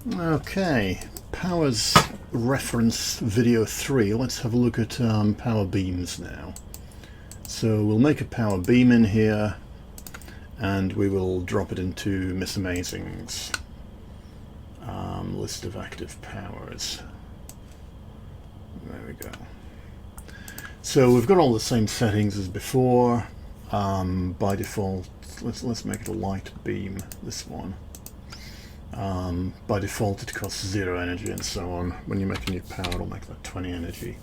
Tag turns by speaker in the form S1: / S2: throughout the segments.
S1: Okay, Powers reference video 3. Let's have a look at PowerBeams now. So we'll make a PowerBeam in here and we will drop it into Miss Amazing's list of active powers. There we go. So we've got all the same settings as before. By default, let's make it a light beam, this one. By default it costs 0 energy and so on. When you make a new power it'll make that 20 energy.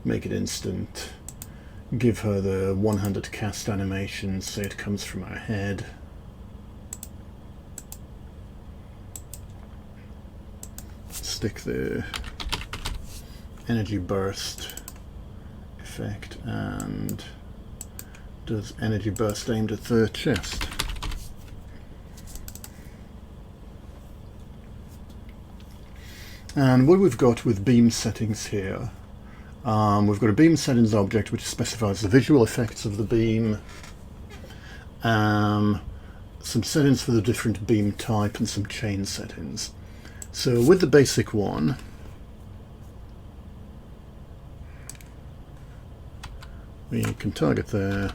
S1: Make it instant. Give her the one-handed cast animation, say it comes from her head. Stick the energy burst effect and does energy burst aimed at the chest. And what we've got with beam settings here, we've got a beam settings object which specifies the visual effects of the beam, some settings for the different beam type and some chain settings. So with the basic one, we can target there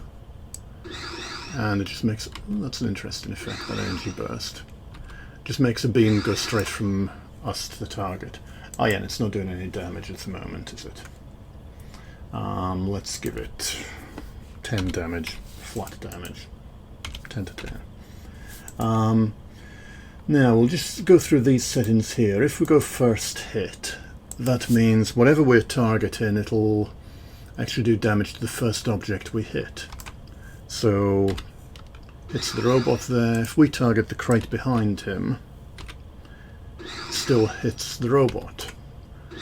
S1: and it just makes, that's an interesting effect, that energy burst. Just makes a beam go straight from us to the target. Oh yeah, and it's not doing any damage at the moment, is it? Let's give it 10 damage, flat damage, 10 to 10. Now we'll just go through these settings here. If we go first hit, that means whatever we're targeting, it'll actually do damage to the first object we hit. So it's the robot there. If we target the crate behind him, still hits the robot.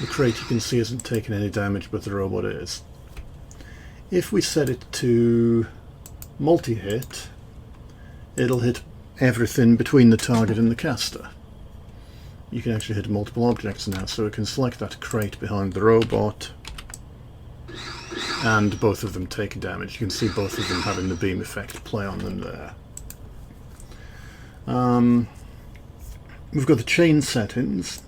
S1: The crate you can see isn't taking any damage, but the robot is. If we set it to multi-hit, it'll hit everything between the target and the caster. You can actually hit multiple objects now, so we can select that crate behind the robot and both of them take damage. You can see both of them having the beam effect play on them there. We've got the chain settings.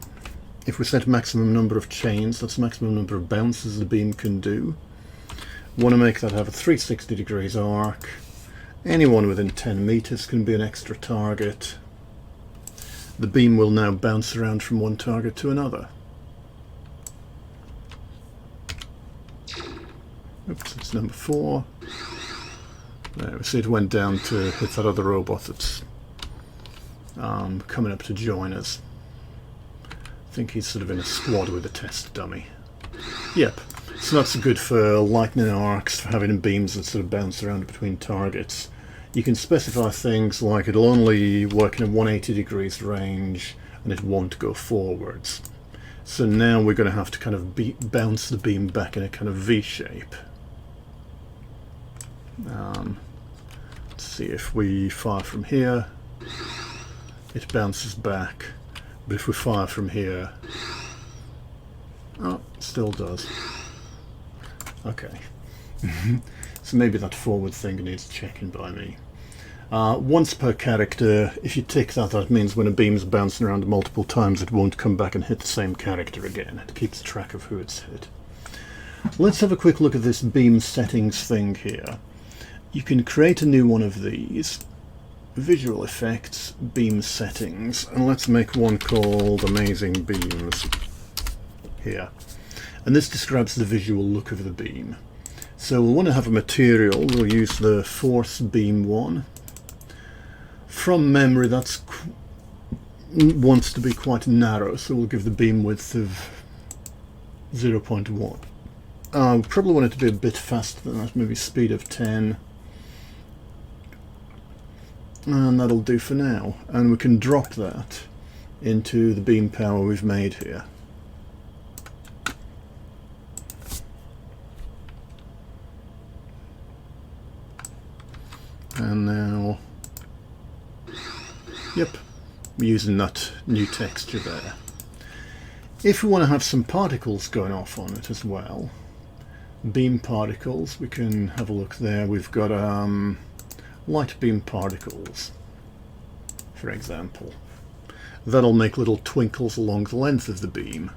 S1: If we set maximum number of chains, that's the maximum number of bounces the beam can do. Want to make that have a 360 degrees arc. Anyone within 10 meters can be an extra target. The beam will now bounce around from one target to another. Oops, it's number 4. There, we see it went down to hit that other robot that's coming up to join us. I think he's sort of in a squad with a test dummy. Yep, so that's good for lightning arcs, for having beams that sort of bounce around between targets. You can specify things like it'll only work in a 180 degrees range and it won't go forwards. So now we're going to have to kind of bounce the beam back in a kind of V shape. Let's see, if we fire from here, it bounces back, but if we fire from here, oh, it still does. Okay. So maybe that forward thing needs checking by me. Once per character, if you tick that, that means when a beam's bouncing around multiple times it won't come back and hit the same character again. It keeps track of who it's hit. Let's have a quick look at this beam settings thing here. You can create a new one of these. Visual effects, beam settings, and let's make one called Amazing Beams here. And this describes the visual look of the beam. So we'll want to have a material. We'll use the Force Beam one. From memory, that's wants to be quite narrow, so we'll give the beam width of 0.1. We probably want it to be a bit faster than that, maybe speed of 10. And that'll do for now. And we can drop that into the beam power we've made here. And now, yep, we're using that new texture there. If we want to have some particles going off on it as well, beam particles, we can have a look there. We've got light beam particles, for example. That'll make little twinkles along the length of the beam.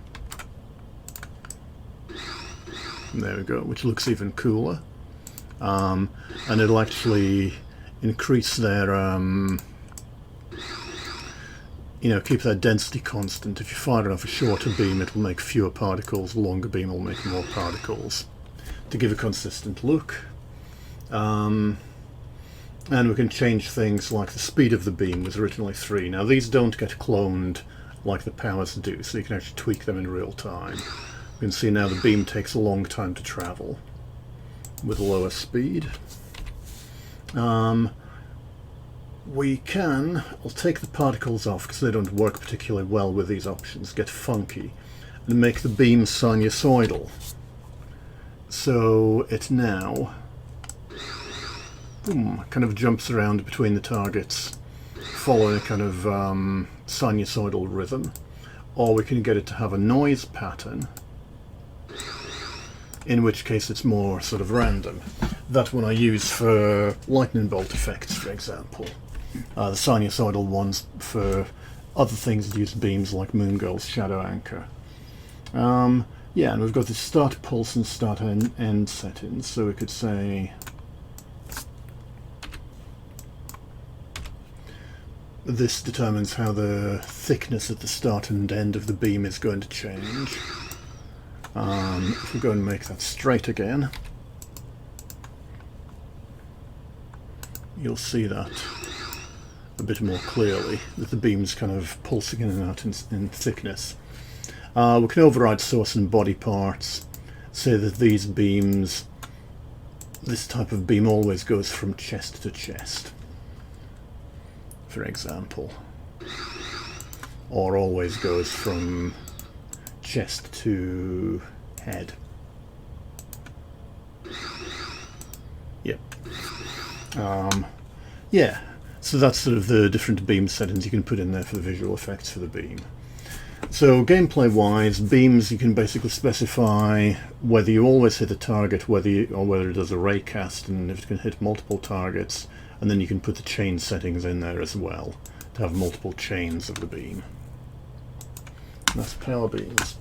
S1: There we go, which looks even cooler. And it'll actually increase their, keep their density constant. If you fire off a shorter beam, it'll make fewer particles. A longer beam will make more particles to give a consistent look. And we can change things like the speed of the beam was originally 3. Now these don't get cloned like the powers do, so you can actually tweak them in real time. You can see now the beam takes a long time to travel with a lower speed. I'll take the particles off because they don't work particularly well with these options, get funky, and make the beam sinusoidal. So it now kind of jumps around between the targets following a kind of sinusoidal rhythm. Or we can get it to have a noise pattern, in which case it's more sort of random. That one I use for lightning bolt effects, for example. The sinusoidal ones for other things that use beams like Moongirl's Shadow Anchor. Yeah, and we've got the start pulse and start end settings, so we could say this determines how the thickness at the start and end of the beam is going to change. If we go and make that straight again, you'll see that a bit more clearly, that the beam's kind of pulsing in and out in thickness. We can override source and body parts, say that these beams, this type of beam always goes from chest to chest, for example, or always goes from chest to head. Yep. Yeah, so that's sort of the different beam settings you can put in there for the visual effects for the beam. So gameplay wise, beams you can basically specify whether you always hit a target, whether it does a ray cast, and if it can hit multiple targets, and then you can put the chain settings in there as well to have multiple chains of the beam. That's PowerBeams.